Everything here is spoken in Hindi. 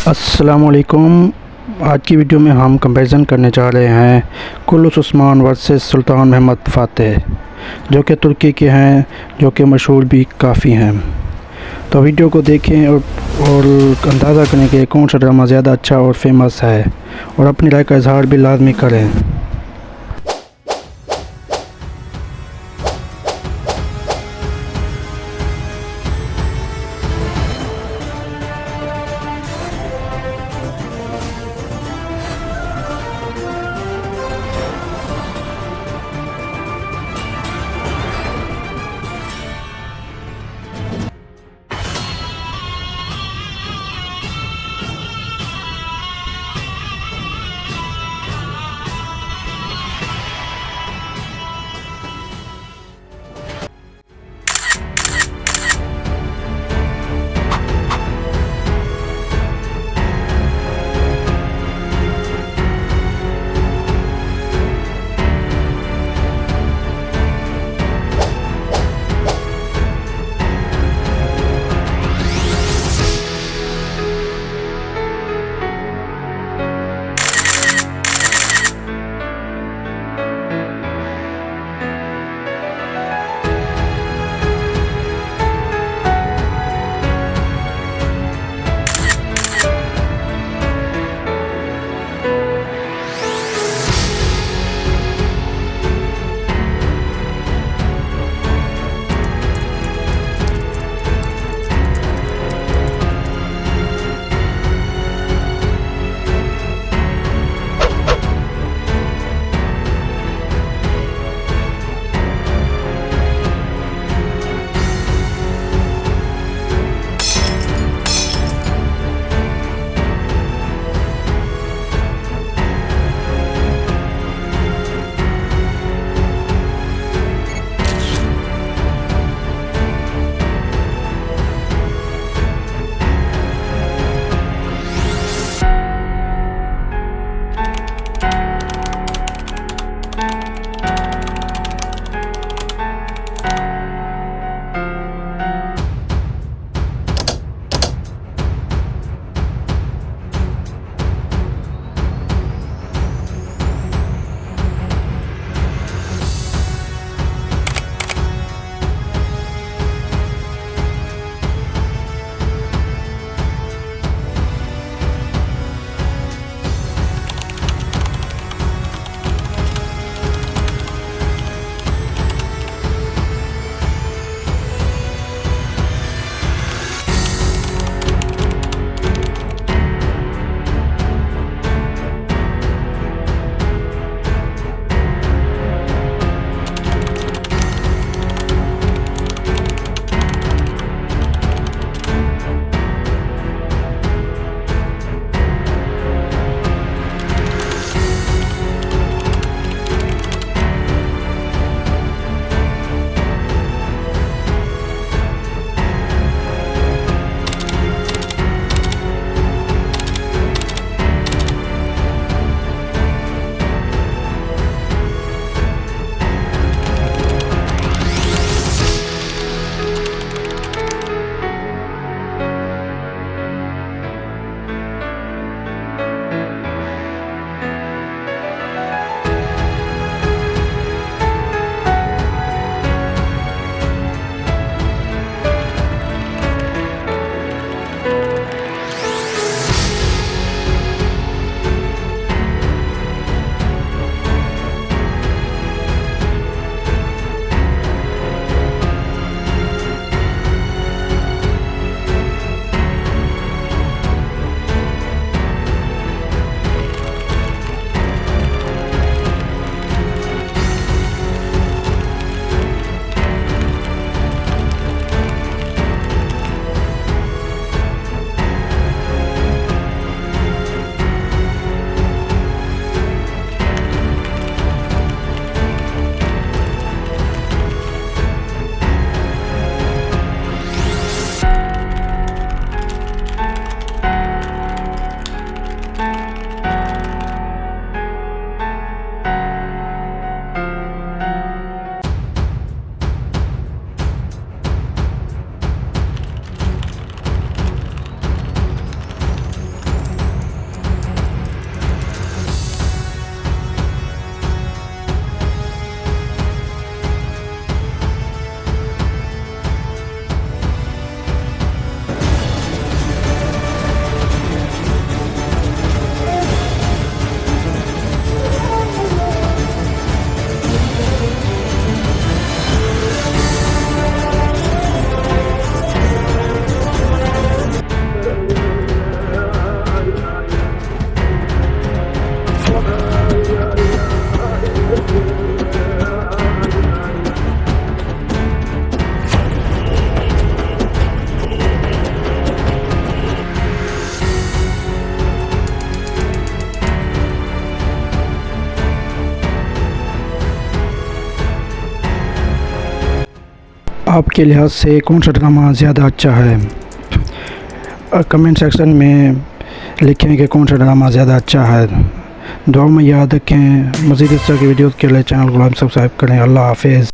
अस्सलामुअलैकुम। आज की वीडियो में हम कंपैरिजन करने जा रहे हैं कुलुस उस्मान वर्सेस सुल्तान महमद फ़ातेह, जो कि तुर्की के हैं, जो कि मशहूर भी काफ़ी हैं। तो वीडियो को देखें और अंदाज़ा करें कि कौन सा ड्रामा ज़्यादा अच्छा और फेमस है, और अपनी राय का इजहार भी लाजमी करें। आपके लिहाज से कौन सा ड्रामा ज़्यादा अच्छा है? कमेंट सेक्शन में लिखें कि कौन सा ड्रामा ज़्यादा अच्छा है। दुआ में याद रखें। मज़ीद इस तरह की वीडियोज़ के लिए चैनल को सब्सक्राइब करें। अल्लाह हाफ़िज़।